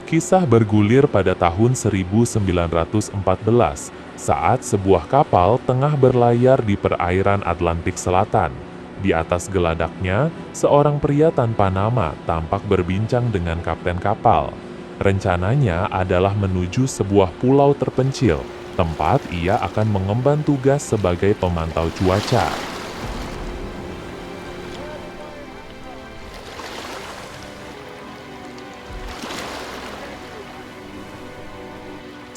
Kisah bergulir pada tahun 1914 saat sebuah kapal tengah berlayar di perairan Atlantik Selatan. Di atas geladaknya, seorang pria tanpa nama tampak berbincang dengan kapten kapal. Rencananya adalah menuju sebuah pulau terpencil, tempat ia akan mengemban tugas sebagai pemantau cuaca.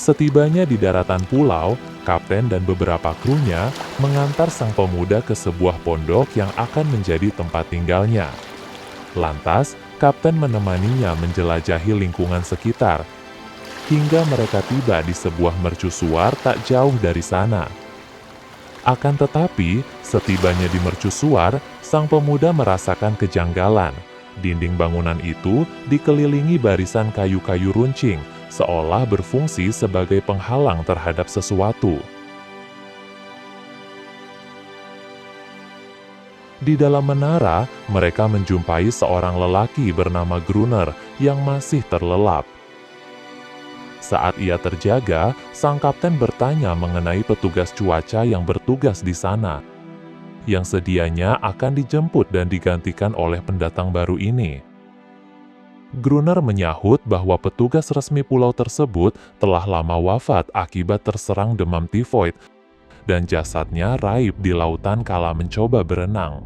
Setibanya di daratan pulau, kapten dan beberapa krunya mengantar sang pemuda ke sebuah pondok yang akan menjadi tempat tinggalnya. Lantas, kapten menemaninya menjelajahi lingkungan sekitar, hingga mereka tiba di sebuah mercusuar tak jauh dari sana. Akan tetapi, setibanya di mercusuar, sang pemuda merasakan kejanggalan. Dinding bangunan itu dikelilingi barisan kayu-kayu runcing, seolah berfungsi sebagai penghalang terhadap sesuatu. Di dalam menara, mereka menjumpai seorang lelaki bernama Gruner yang masih terlelap. Saat ia terjaga, sang kapten bertanya mengenai petugas cuaca yang bertugas di sana, yang sedianya akan dijemput dan digantikan oleh pendatang baru ini. Gruner menyahut bahwa petugas resmi pulau tersebut telah lama wafat akibat terserang demam tifoid, dan jasadnya raib di lautan kala mencoba berenang.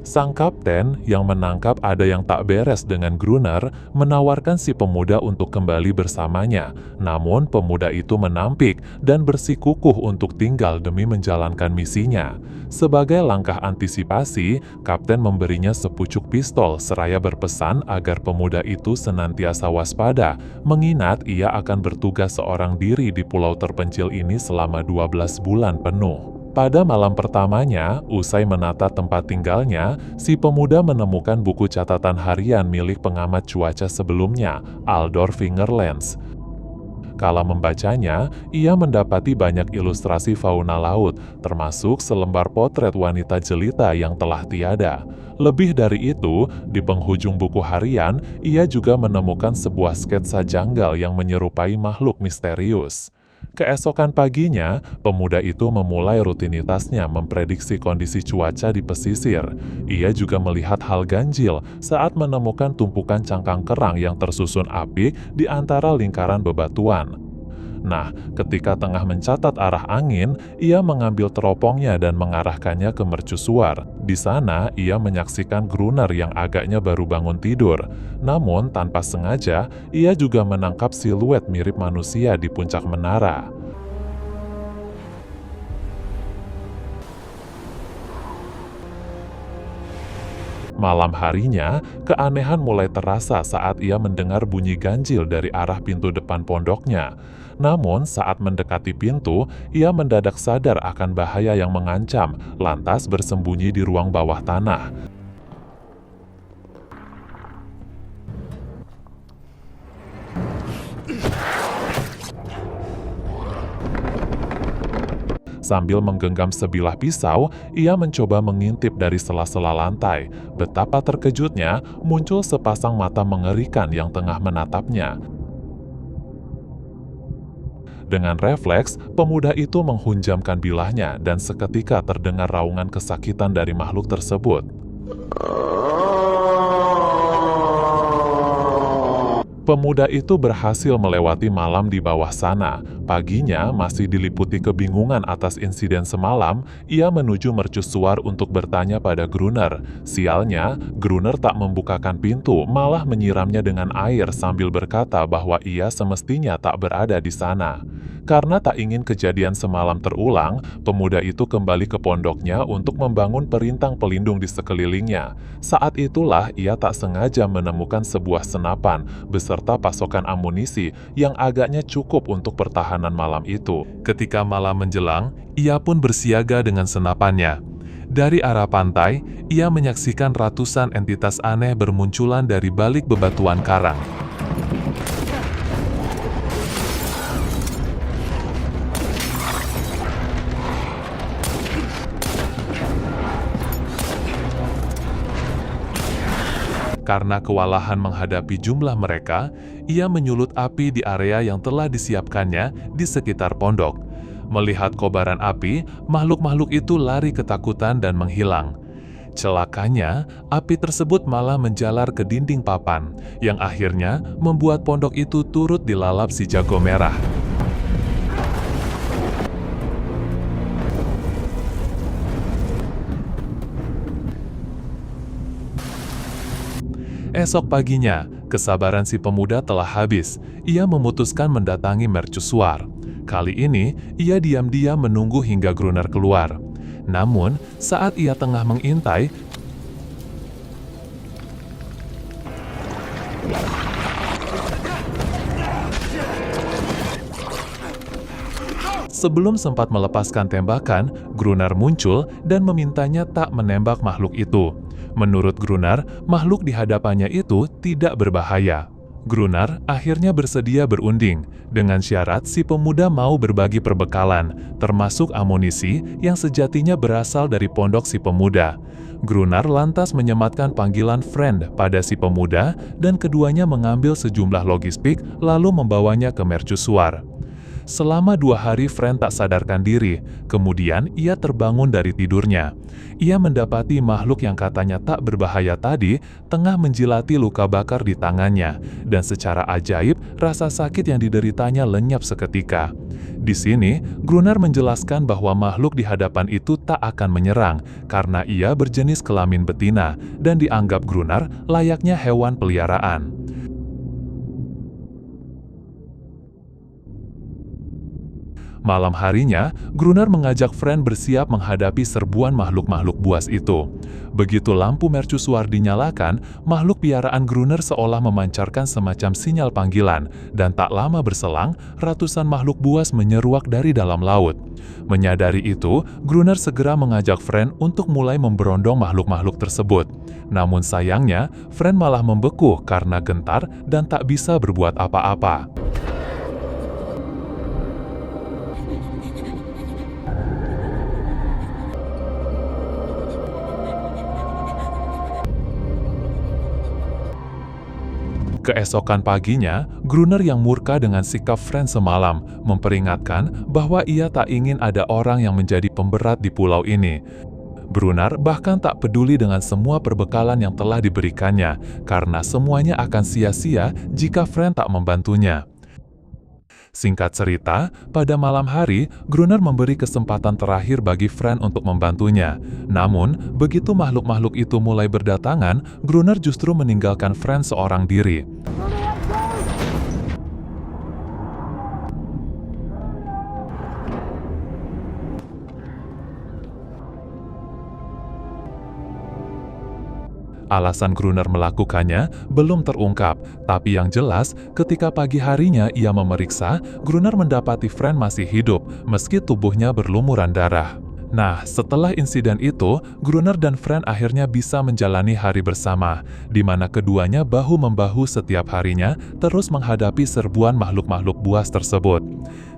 Sang kapten yang menangkap ada yang tak beres dengan Gruner menawarkan si pemuda untuk kembali bersamanya, namun pemuda itu menampik dan bersikukuh untuk tinggal demi menjalankan misinya. Sebagai langkah antisipasi, kapten memberinya sepucuk pistol seraya berpesan agar pemuda itu senantiasa waspada, mengingat ia akan bertugas seorang diri di pulau terpencil ini selama 12 bulan penuh. Pada malam pertamanya, usai menata tempat tinggalnya, si pemuda menemukan buku catatan harian milik pengamat cuaca sebelumnya, Aldor Vingerlens. Kala membacanya, ia mendapati banyak ilustrasi fauna laut, termasuk selembar potret wanita jelita yang telah tiada. Lebih dari itu, di penghujung buku harian, ia juga menemukan sebuah sketsa janggal yang menyerupai makhluk misterius. Keesokan paginya, pemuda itu memulai rutinitasnya memprediksi kondisi cuaca di pesisir. Ia juga melihat hal ganjil saat menemukan tumpukan cangkang kerang yang tersusun apik di antara lingkaran bebatuan. Nah, ketika tengah mencatat arah angin, ia mengambil teropongnya dan mengarahkannya ke mercusuar. Di sana, ia menyaksikan Gruner yang agaknya baru bangun tidur. Namun, tanpa sengaja, ia juga menangkap siluet mirip manusia di puncak menara. Malam harinya, keanehan mulai terasa saat ia mendengar bunyi ganjil dari arah pintu depan pondoknya. Namun, saat mendekati pintu, ia mendadak sadar akan bahaya yang mengancam, lantas bersembunyi di ruang bawah tanah. Sambil menggenggam sebilah pisau, ia mencoba mengintip dari sela-sela lantai. Betapa terkejutnya, muncul sepasang mata mengerikan yang tengah menatapnya. Dengan refleks, pemuda itu menghunjamkan bilahnya dan seketika terdengar raungan kesakitan dari makhluk tersebut. Pemuda itu berhasil melewati malam di bawah sana. Paginya, masih diliputi kebingungan atas insiden semalam, ia menuju mercusuar untuk bertanya pada Gruner. Sialnya, Gruner tak membukakan pintu, malah menyiramnya dengan air sambil berkata bahwa ia semestinya tak berada di sana. Karena tak ingin kejadian semalam terulang, pemuda itu kembali ke pondoknya untuk membangun perintang pelindung di sekelilingnya. Saat itulah ia tak sengaja menemukan sebuah senapan beserta pasokan amunisi yang agaknya cukup untuk pertahanan malam itu. Ketika malam menjelang, ia pun bersiaga dengan senapannya. Dari arah pantai, ia menyaksikan ratusan entitas aneh bermunculan dari balik bebatuan karang. Karena kewalahan menghadapi jumlah mereka, ia menyulut api di area yang telah disiapkannya di sekitar pondok. Melihat kobaran api, makhluk-makhluk itu lari ketakutan dan menghilang. Celakanya, api tersebut malah menjalar ke dinding papan, yang akhirnya membuat pondok itu turut dilalap si jago merah. Esok paginya, kesabaran si pemuda telah habis. Ia memutuskan mendatangi mercusuar. Kali ini, ia diam-diam menunggu hingga Gruner keluar. Namun, saat ia tengah mengintai, sebelum sempat melepaskan tembakan, Gruner muncul dan memintanya tak menembak makhluk itu. Menurut Gruner, makhluk di hadapannya itu tidak berbahaya. Gruner akhirnya bersedia berunding, dengan syarat si pemuda mau berbagi perbekalan, termasuk amunisi yang sejatinya berasal dari pondok si pemuda. Gruner lantas menyematkan panggilan friend pada si pemuda, dan keduanya mengambil sejumlah logistik lalu membawanya ke mercusuar. Selama 2 hari Friend tak sadarkan diri, kemudian ia terbangun dari tidurnya. Ia mendapati makhluk yang katanya tak berbahaya tadi tengah menjilati luka bakar di tangannya, dan secara ajaib rasa sakit yang dideritanya lenyap seketika. Di sini, Gruner menjelaskan bahwa makhluk di hadapan itu tak akan menyerang karena ia berjenis kelamin betina dan dianggap Gruner layaknya hewan peliharaan. Malam harinya, Gruner mengajak Friend bersiap menghadapi serbuan makhluk-makhluk buas itu. Begitu lampu mercusuar dinyalakan, makhluk piaraan Gruner seolah memancarkan semacam sinyal panggilan, dan tak lama berselang, ratusan makhluk buas menyeruak dari dalam laut. Menyadari itu, Gruner segera mengajak Friend untuk mulai memberondong makhluk-makhluk tersebut. Namun sayangnya, Friend malah membeku karena gentar dan tak bisa berbuat apa-apa. Keesokan paginya, Gruner yang murka dengan sikap Friend semalam memperingatkan bahwa ia tak ingin ada orang yang menjadi pemberat di pulau ini. Gruner bahkan tak peduli dengan semua perbekalan yang telah diberikannya, karena semuanya akan sia-sia jika Friend tak membantunya. Singkat cerita, pada malam hari, Gruner memberi kesempatan terakhir bagi Friend untuk membantunya. Namun, begitu makhluk-makhluk itu mulai berdatangan, Gruner justru meninggalkan Friend seorang diri. Alasan Gruner melakukannya belum terungkap, tapi yang jelas ketika pagi harinya ia memeriksa, Gruner mendapati Friend masih hidup meski tubuhnya berlumuran darah. Nah, setelah insiden itu, Gruner dan Friend akhirnya bisa menjalani hari bersama, di mana keduanya bahu-membahu setiap harinya terus menghadapi serbuan makhluk-makhluk buas tersebut.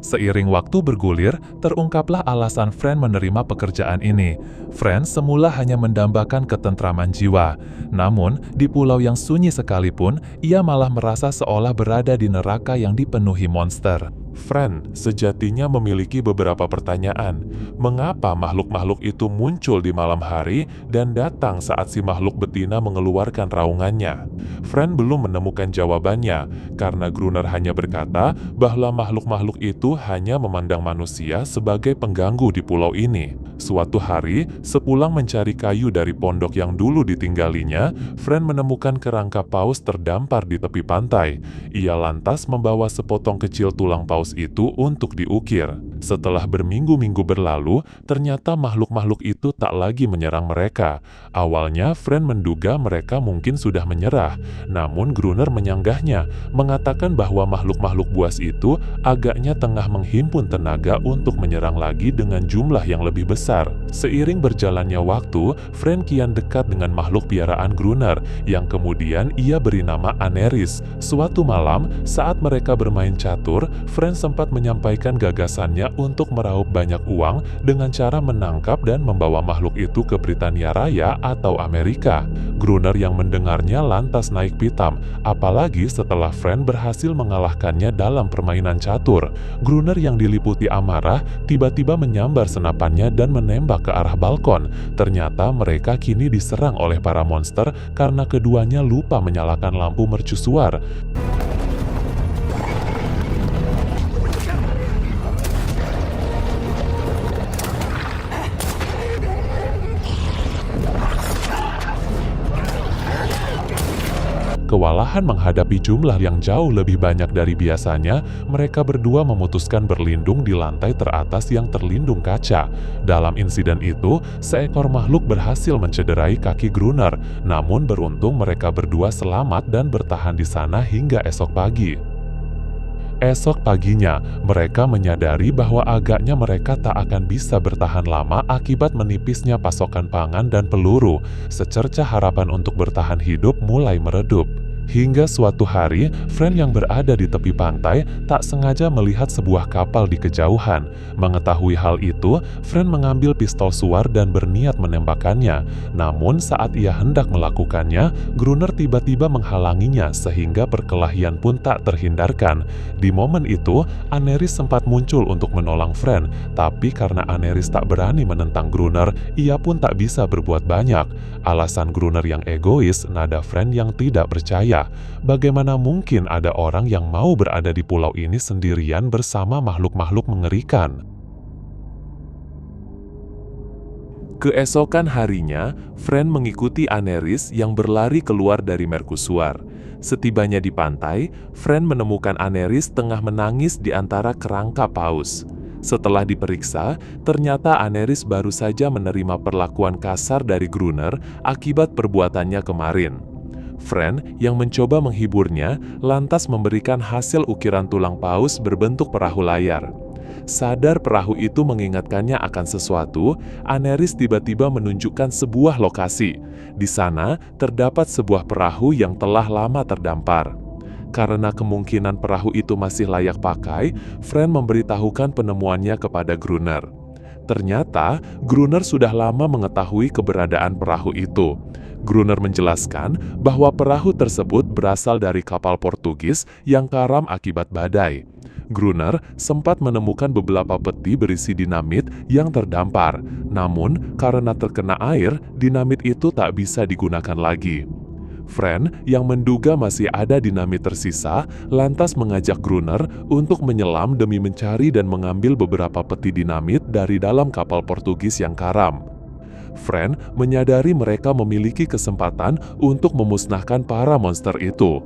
Seiring waktu bergulir, terungkaplah alasan Friend menerima pekerjaan ini. Friend semula hanya mendambakan ketentraman jiwa. Namun, di pulau yang sunyi sekalipun, ia malah merasa seolah berada di neraka yang dipenuhi monster. Friend sejatinya memiliki beberapa pertanyaan. Mengapa makhluk-makhluk itu muncul di malam hari dan datang saat si makhluk betina mengeluarkan raungannya? Friend belum menemukan jawabannya, karena Gruner hanya berkata bahwa makhluk-makhluk itu hanya memandang manusia sebagai pengganggu di pulau ini. Suatu hari, sepulang mencari kayu dari pondok yang dulu ditinggalinya, Friend menemukan kerangka paus terdampar di tepi pantai. Ia lantas membawa sepotong kecil tulang paus itu untuk diukir. Setelah berminggu-minggu berlalu, ternyata makhluk-makhluk itu tak lagi menyerang mereka. Awalnya, Friend menduga mereka mungkin sudah menyerah, namun Gruner menyanggahnya, mengatakan bahwa makhluk-makhluk buas itu agaknya tengah menghimpun tenaga untuk menyerang lagi dengan jumlah yang lebih besar. Seiring berjalannya waktu, Friend kian dekat dengan makhluk piaraan Gruner, yang kemudian ia beri nama Aneris. Suatu malam, saat mereka bermain catur, Friend sempat menyampaikan gagasannya untuk meraup banyak uang dengan cara menangkap dan membawa makhluk itu ke Britania Raya atau Amerika. Gruner yang mendengarnya lantas naik pitam, apalagi setelah Fran berhasil mengalahkannya dalam permainan catur. Gruner yang diliputi amarah tiba-tiba menyambar senapannya dan menembak ke arah balkon. Ternyata mereka kini diserang oleh para monster karena keduanya lupa menyalakan lampu mercusuar. Kewalahan menghadapi jumlah yang jauh lebih banyak dari biasanya, mereka berdua memutuskan berlindung di lantai teratas yang terlindung kaca. Dalam insiden itu, seekor makhluk berhasil mencederai kaki Gruner, namun beruntung mereka berdua selamat dan bertahan di sana hingga esok pagi. Esok paginya, mereka menyadari bahwa agaknya mereka tak akan bisa bertahan lama akibat menipisnya pasokan pangan dan peluru. Secercah harapan untuk bertahan hidup mulai meredup. Hingga suatu hari, Fran yang berada di tepi pantai tak sengaja melihat sebuah kapal di kejauhan. Mengetahui hal itu, Fran mengambil pistol suar dan berniat menembakkannya. Namun saat ia hendak melakukannya, Gruner tiba-tiba menghalanginya sehingga perkelahian pun tak terhindarkan. Di momen itu, Aneris sempat muncul untuk menolong Fran, tapi karena Aneris tak berani menentang Gruner, ia pun tak bisa berbuat banyak. Alasan Gruner yang egois, nada Fran yang tidak percaya. Bagaimana mungkin ada orang yang mau berada di pulau ini sendirian bersama makhluk-makhluk mengerikan? Keesokan harinya, Fran mengikuti Aneris yang berlari keluar dari mercusuar. Setibanya di pantai, Fran menemukan Aneris tengah menangis di antara kerangka paus. Setelah diperiksa, ternyata Aneris baru saja menerima perlakuan kasar dari Gruner akibat perbuatannya kemarin. Fran yang mencoba menghiburnya lantas memberikan hasil ukiran tulang paus berbentuk perahu layar. Sadar perahu itu mengingatkannya akan sesuatu, Aneris tiba-tiba menunjukkan sebuah lokasi. Di sana terdapat sebuah perahu yang telah lama terdampar. Karena kemungkinan perahu itu masih layak pakai, Fran memberitahukan penemuannya kepada Gruner. Ternyata, Gruner sudah lama mengetahui keberadaan perahu itu. Gruner menjelaskan bahwa perahu tersebut berasal dari kapal Portugis yang karam akibat badai. Gruner sempat menemukan beberapa peti berisi dinamit yang terdampar, namun karena terkena air, dinamit itu tak bisa digunakan lagi. Fran yang menduga masih ada dinamit tersisa, lantas mengajak Gruner untuk menyelam demi mencari dan mengambil beberapa peti dinamit dari dalam kapal Portugis yang karam. Fran menyadari mereka memiliki kesempatan untuk memusnahkan para monster itu.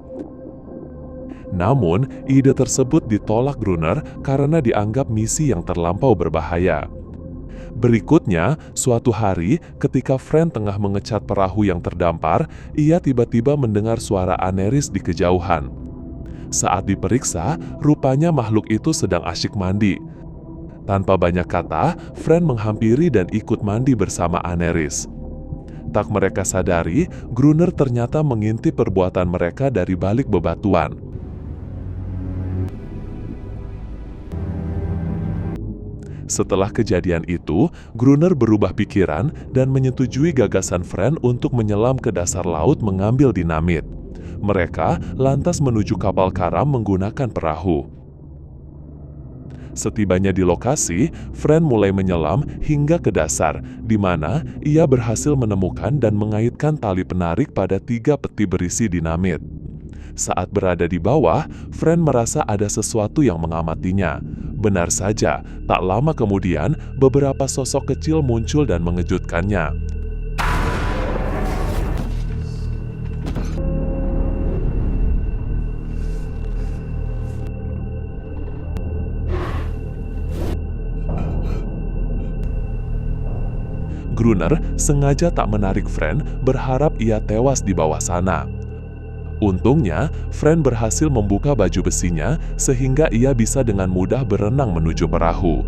Namun, ide tersebut ditolak Gruner karena dianggap misi yang terlampau berbahaya. Berikutnya, suatu hari ketika Fran tengah mengecat perahu yang terdampar, ia tiba-tiba mendengar suara Aneris di kejauhan. Saat diperiksa, rupanya makhluk itu sedang asyik mandi. Tanpa banyak kata, Fran menghampiri dan ikut mandi bersama Aneris. Tak mereka sadari, Gruner ternyata mengintip perbuatan mereka dari balik bebatuan. Setelah kejadian itu, Gruner berubah pikiran dan menyetujui gagasan Fran untuk menyelam ke dasar laut mengambil dinamit. Mereka lantas menuju kapal karam menggunakan perahu. Setibanya di lokasi, Fran mulai menyelam hingga ke dasar, di mana ia berhasil menemukan dan mengaitkan tali penarik pada 3 peti berisi dinamit. Saat berada di bawah, Fran merasa ada sesuatu yang mengamatinya. Benar saja, tak lama kemudian, beberapa sosok kecil muncul dan mengejutkannya. Gruner sengaja tak menarik Fran, berharap ia tewas di bawah sana. Untungnya, Fran berhasil membuka baju besinya sehingga ia bisa dengan mudah berenang menuju perahu.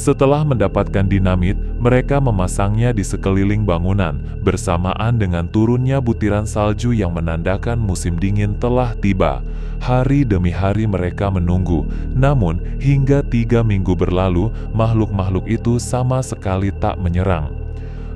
Setelah mendapatkan dinamit, mereka memasangnya di sekeliling bangunan, bersamaan dengan turunnya butiran salju yang menandakan musim dingin telah tiba. Hari demi hari mereka menunggu, namun hingga 3 minggu berlalu, makhluk-makhluk itu sama sekali tak menyerang.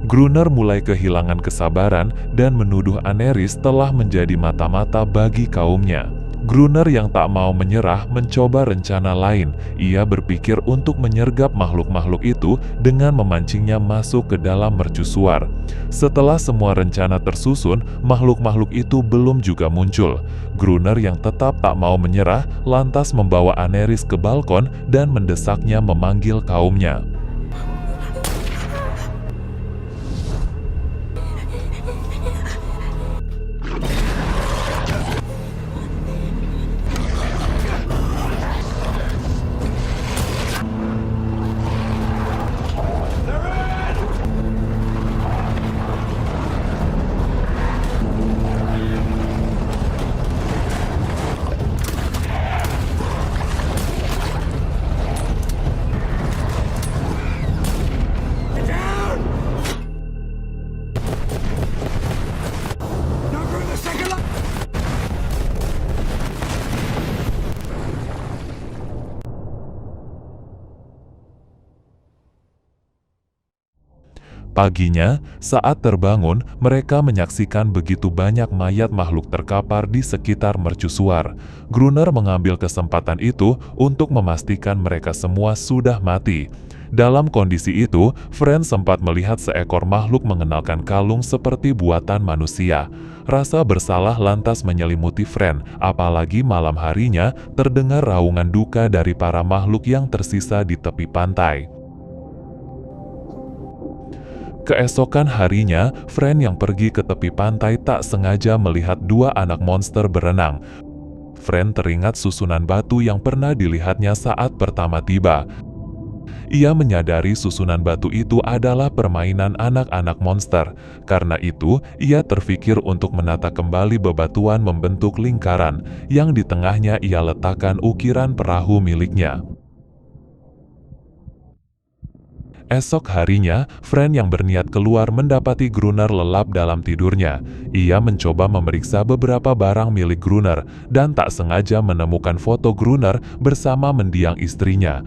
Gruner mulai kehilangan kesabaran dan menuduh Anerys telah menjadi mata-mata bagi kaumnya. Gruner yang tak mau menyerah mencoba rencana lain. Ia berpikir untuk menyergap makhluk-makhluk itu dengan memancingnya masuk ke dalam mercusuar. Setelah semua rencana tersusun, makhluk-makhluk itu belum juga muncul. Gruner yang tetap tak mau menyerah lantas membawa Anerys ke balkon dan mendesaknya memanggil kaumnya. Paginya, saat terbangun, mereka menyaksikan begitu banyak mayat makhluk terkapar di sekitar mercusuar. Gruner mengambil kesempatan itu untuk memastikan mereka semua sudah mati. Dalam kondisi itu, Fren sempat melihat seekor makhluk mengenalkan kalung seperti buatan manusia. Rasa bersalah lantas menyelimuti Fren, apalagi malam harinya terdengar raungan duka dari para makhluk yang tersisa di tepi pantai. Keesokan harinya, Fren yang pergi ke tepi pantai tak sengaja melihat 2 anak monster berenang. Fren teringat susunan batu yang pernah dilihatnya saat pertama tiba. Ia menyadari susunan batu itu adalah permainan anak-anak monster. Karena itu, ia terfikir untuk menata kembali bebatuan membentuk lingkaran, yang di tengahnya ia letakkan ukiran perahu miliknya. Esok harinya, Fren yang berniat keluar mendapati Gruner lelap dalam tidurnya. Ia mencoba memeriksa beberapa barang milik Gruner dan tak sengaja menemukan foto Gruner bersama mendiang istrinya.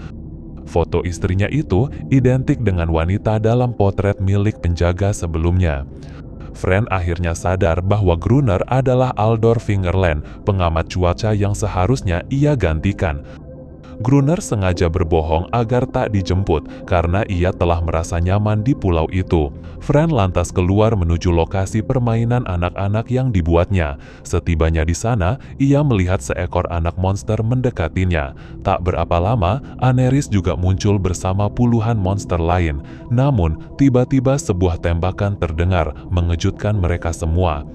Foto istrinya itu identik dengan wanita dalam potret milik penjaga sebelumnya. Fren akhirnya sadar bahwa Gruner adalah Aldor Fingerland, pengamat cuaca yang seharusnya ia gantikan. Gruner sengaja berbohong agar tak dijemput karena ia telah merasa nyaman di pulau itu. Fren lantas keluar menuju lokasi permainan anak-anak yang dibuatnya. Setibanya di sana, ia melihat seekor anak monster mendekatinya. Tak berapa lama, Anerys juga muncul bersama puluhan monster lain. Namun, tiba-tiba sebuah tembakan terdengar, mengejutkan mereka semua.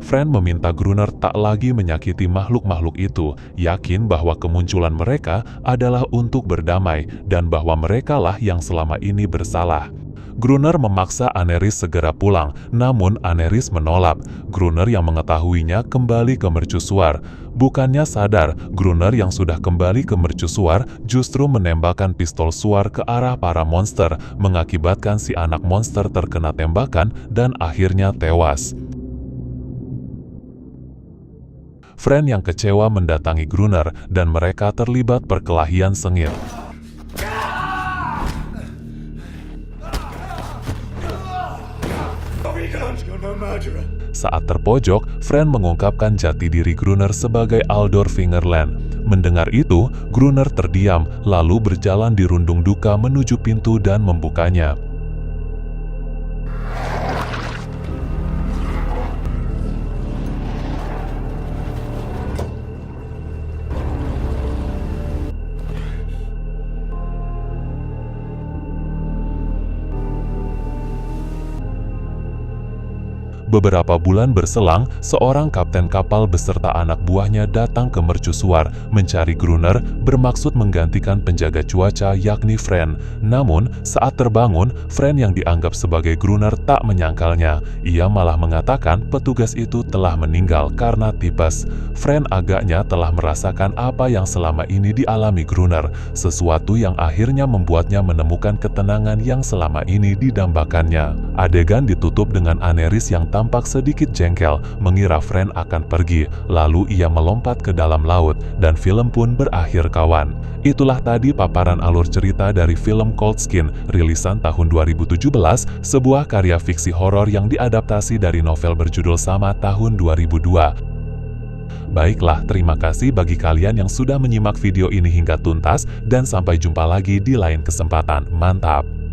Fren meminta Gruner tak lagi menyakiti makhluk-makhluk itu, yakin bahwa kemunculan mereka adalah untuk berdamai dan bahwa merekalah yang selama ini bersalah. Gruner memaksa Anerys segera pulang, namun Anerys menolak. Gruner yang mengetahuinya kembali ke mercusuar. Bukannya sadar, Gruner yang sudah kembali ke mercusuar justru menembakkan pistol suar ke arah para monster, mengakibatkan si anak monster terkena tembakan dan akhirnya tewas. Fren yang kecewa mendatangi Gruner dan mereka terlibat perkelahian sengit. Saat terpojok, Fren mengungkapkan jati diri Gruner sebagai Aldor Fingerland. Mendengar itu, Gruner terdiam lalu berjalan dirundung duka menuju pintu dan membukanya. Beberapa bulan berselang, seorang kapten kapal beserta anak buahnya datang ke mercusuar mencari Gruner bermaksud menggantikan penjaga cuaca yakni Fren. Namun, saat terbangun, Fren yang dianggap sebagai Gruner tak menyangkalnya. Ia malah mengatakan petugas itu telah meninggal karena tipes. Fren agaknya telah merasakan apa yang selama ini dialami Gruner, sesuatu yang akhirnya membuatnya menemukan ketenangan yang selama ini didambakannya. Adegan ditutup dengan Aneris yang tampak sedikit jengkel, mengira Fren akan pergi, lalu ia melompat ke dalam laut, dan film pun berakhir kawan. Itulah tadi paparan alur cerita dari film Cold Skin, rilisan tahun 2017, sebuah karya fiksi horor yang diadaptasi dari novel berjudul sama tahun 2002. Baiklah, terima kasih bagi kalian yang sudah menyimak video ini hingga tuntas, dan sampai jumpa lagi di lain kesempatan. Mantap!